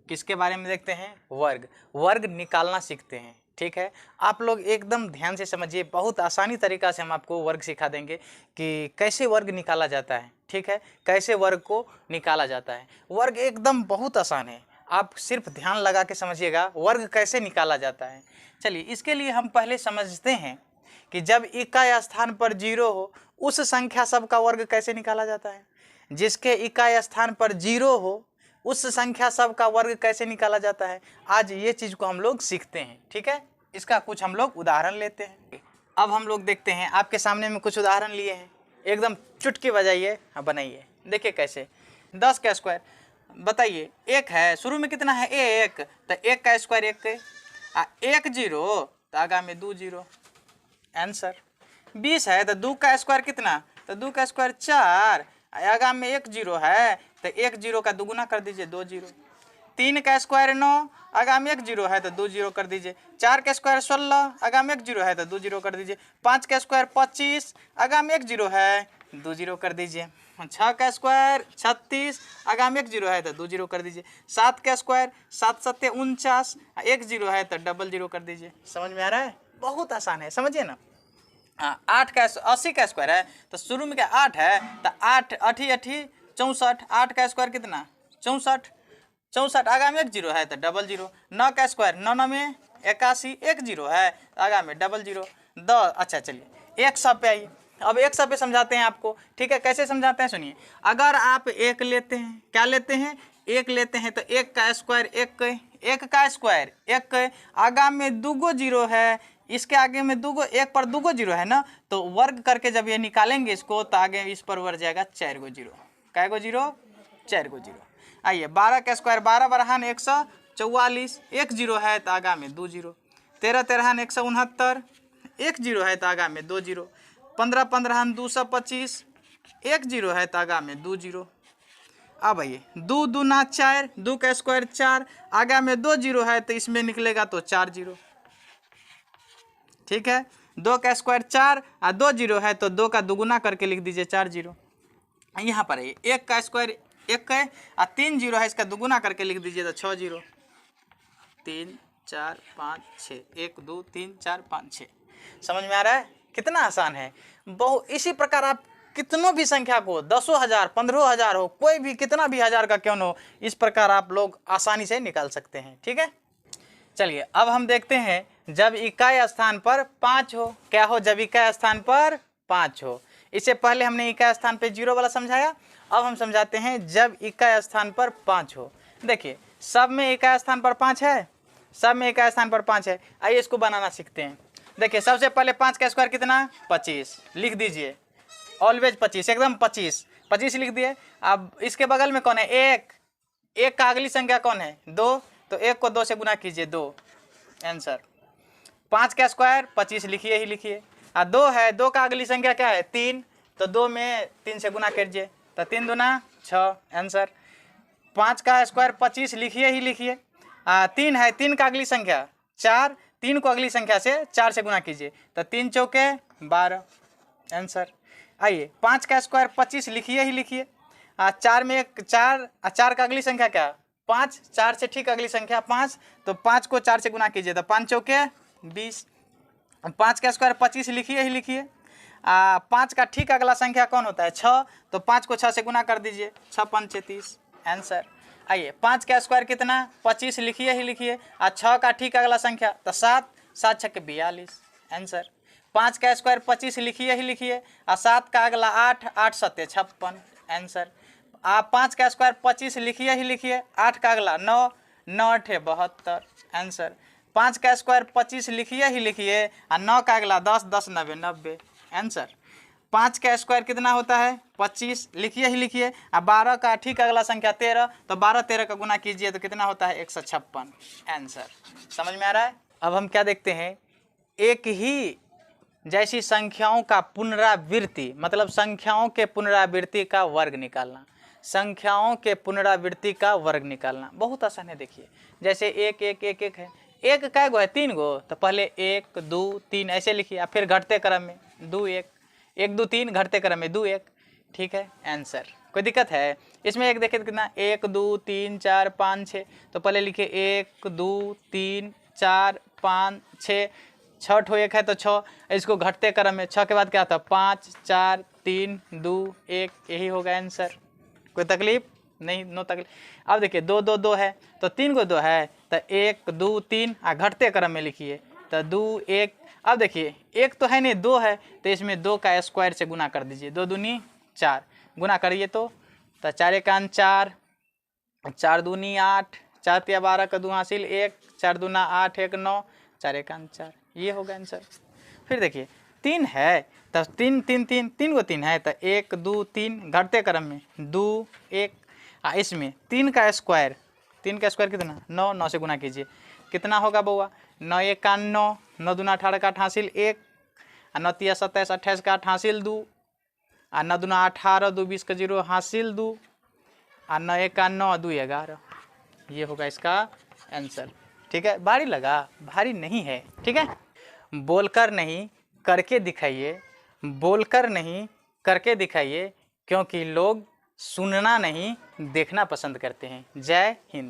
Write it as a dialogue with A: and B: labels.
A: किसके बारे में देखते हैं? वर्ग। वर्ग निकालना सीखते हैं। ठीक है, आप लोग एकदम ध्यान से समझिए, बहुत आसानी तरीका से हम आपको वर्ग सिखा देंगे कि कैसे वर्ग निकाला जाता है। ठीक है, कैसे वर्ग को निकाला जाता है। वर्ग एकदम बहुत आसान है, आप सिर्फ ध्यान लगा के समझिएगा वर्ग कैसे निकाला जाता है। चलिए, इसके लिए हम पहले समझते हैं कि जब इकाई स्थान पर 0 हो उस संख्या सब का वर्ग कैसे निकाला जाता है। जिसके इकाई स्थान पर 0 हो उस संख्या सब का वर्ग कैसे निकाला जाता है, आज ये चीज को हम लोग सीखते हैं। ठीक है, इसका कुछ हम लोग उदाहरण लेते हैं। अब हम लोग देखते हैं, आपके सामने में कुछ उदाहरण लिए हैं, एकदम चुटकी बजाइए, हाँ बनाइए। देखिए कैसे। 10 का स्क्वायर बताइए, 1 है, शुरू में कितना है 1, तो 1 का स्क्वायर 1 के, 1 0 तो आगा में 2 0, आंसर। 20 है तो 2 का स्क्वायर कितना, तो 2 का स्क्वायर 4, आगा में 1 0 है तो 1 0 का दुगुना कर दीजिए 2 0। 3 का स्क्वायर 9, आगा में 1 0 है तो 2 0 कर दीजिए। 4 का स्क्वायर 16, आगा में 1 0 है तो 2 0 कर दीजिए। 5 का स्क्वायर 25, आगा में 1 0 है 2 0 कर दीजिए। 6 का स्क्वायर 36, आगा में 1 0 है तो 2 0 कर दीजिए। 7 का स्क्वायर 7 7 49, 1 0 है तो डबल 0 कर दीजिए। समझ में आ रहा है? बहुत आसान है, समझिए ना। 8 का 80 का स्क्वायर है तो शुरू में क्या 8 है तो 8 8 8 64, 8 का स्क्वायर कितना 64, 64 आगा में 1 0 है तो डबल 0। 9 का स्क्वायर 9 में 81, 1 0 है आगा में डबल 0। 10, अच्छा चलिए 100 पे आइए। अब 100 पे समझाते हैं आपको। ठीक है, कैसे समझाते हैं सुनिए। अगर आप 1 लेते हैं, क्या लेते हैं 1 लेते हैं तो 1 का स्क्वायर 1 का स्क्वायर 1, आगा में 2 0 है, इसके आगे में 1 पर 2 0 है ना, तो वर्ग करके जब ये निकालेंगे इसको तो आगे इस पर वर्ग जाएगा 4 0। कै गो 0, 4 0। आइए 12 का स्क्वायर 12 बरहान 144, 1 0 है तो आगा में 2 0। 13 13 169, 1 0 है तो आगा में 2 0। 15 15 225, 1 0 है तो आगा में 2 0। अब आइए 2 दूना 4, 2 का स्क्वायर 4, आगा में 2 0 है तो इसमें निकलेगा तो 4 0। ठीक है, 2 का स्क्वायर 4 और 2 0 है तो 2 का दुगुना करके लिख दीजिए 4 0। यहाँ पर है 1 का स्क्वायर 1 है और 3 0 है, इसका दुगुना करके लिख दीजिए तो 6 0। 3 4 5 6, 1 2 3 4 5 6। समझ में आ रहा है? कितना आसान है। इसी प्रकार आप कितनों भी संख्या को 10,000 15,000 हो, कोई भी कितना भी हजार का क्यों न हो, इस प्रकार आप लोग आसानी से निकाल सकते हैं। ठीक है, चलिए अब हम देखते हैं जब इकाई स्थान पर 5 हो। क्या हो? जब इकाई स्थान पर 5 हो। इससे पहले हमने इकाई स्थान पे 0 वाला समझाया, अब हम समझाते हैं जब इकाई स्थान पर 5 हो। देखिए सब में इकाई स्थान पर 5 है, सब में इकाई स्थान पर 5 है। आइए इसको बनाना सीखते हैं। देखिए सबसे पहले 5 का स्क्वायर कितना 25, लिख दीजिए ऑलवेज 25, एकदम 25 25 लिख दिए। अब इसके बगल में कौन है 1 का अगली संख्या कौन है 2, तो 1 को 2 से गुना कीजिए 2, आंसर। 5 का स्क्वायर 25 लिखिए ही लिखिए। 2 है, 2 का अगली संख्या क्या है 3, तो 2 में 3 से गुना कीजिए तो 3 दूना 6, आंसर। 5 का स्क्वायर 25 लिखिए ही लिखिए। 3 है, 3 का अगली संख्या 4, 3 को अगली संख्या से 4 से गुना कीजिए तो 3 चौके 12, आंसर। आइए 5 का स्क्वायर 25 लिखिए ही लिखिए। 4 में 4, 4 का अगली संख्या क्या 5, 4 से ठीक अगली संख्या 5, तो 5 को 4 से गुना कीजिए तो 5 चौके 20। 5 का स्क्वायर 25 लिखिए ही लिखिए। 5 का ठीक अगला संख्या कौन होता है 6, तो 5 को 6 से गुना कर दीजिए 6 5 30, आंसर। आइए 5 का स्क्वायर कितना 25 लिखिए ही लिखिए। 6 का ठीक अगला संख्या तो 7, 7 6 42, आंसर। 5 का स्क्वायर 25 लिखिए ही लिखिए। 7 का अगला 8, 8 7 56, आंसर। 5 का स्क्वायर 25 लिखिए ही लिखिए। 8 का अगला 9, 9 8 72, आंसर। 5 का स्क्वायर 25 लिखिए ही लिखिए और 9 का अगला 10, 10 90 90, आंसर। 5 का स्क्वायर कितना होता है 25 लिखिए ही लिखिए। 12 का ठीक अगला संख्या 13, तो 12 13 का गुना कीजिए तो कितना होता है 156, आंसर। समझ में आ रहा है? अब हम क्या देखते हैं, एक ही जैसी संख्याओं का पुनरावृत्ति, मतलब संख्याओं के पुनरावृत्ति का वर्ग निकालना। संख्याओं के पुनरावृत्ति का वर्ग निकालना बहुत आसान है। देखिए जैसे 1 1 1 1 है, 1 कै गो है 3 गो, तो पहले 1 2 3 ऐसे लिखिए, फिर घटते क्रम में 2 1 1 2 3, घटते क्रम में 2 1, ठीक है, आंसर। कोई दिक्कत है इसमें? एक देखिए कितना 1 2 3 4 5 6, तो पहले लिखे 1 2 3 4 5 6, 6 ठो एक है तो 6, इसको घटते क्रम में 6 के बाद क्या था 5 4 3 2 1, यही होगा आंसर। कोई तकलीफ नहीं, नो तकलीफ। अब देखिए 2 2 2 है तो 3 को 2 है तो 1 2 3, घटते क्रम में लिखिए तो 2 1। अब देखिए 1 तो है नहीं 2 है तो इसमें 2 का स्क्वायर से गुना कर दीजिए, 2 दूनी 4, गुना करिए तो 4 एकान 4, 4 दूनी 8, 4 तिया 12 का 2 हासिल 1, 4 दूना 8 1 9, 4 एकान 4, ये होगा आंसर। फिर देखिए 3 है तो 3 3 3, 3 को 3 है तो 1 2 3, घटते क्रम में 2 1, इसमें 3 का स्क्वायर, 3 का स्क्वायर कितना 9, 9 से गुना कीजिए कितना होगा बउआ 9 एकान 9, 9 दूना 18 का 8 हासिल 1, 9 तिया 27 28 का 8 हासिल 2, 9 दूना 18 2 20 का 0 हासिल 2, 9 एकान 9 2 11, ये होगा इसका आंसर। ठीक है, भारी लगा? भारी नहीं है। ठीक है, बोलकर नहीं करके दिखाइए, बोलकर नहीं करके दिखाइए, क्योंकि लोग सुनना नहीं देखना पसंद करते हैं। जय हिंद।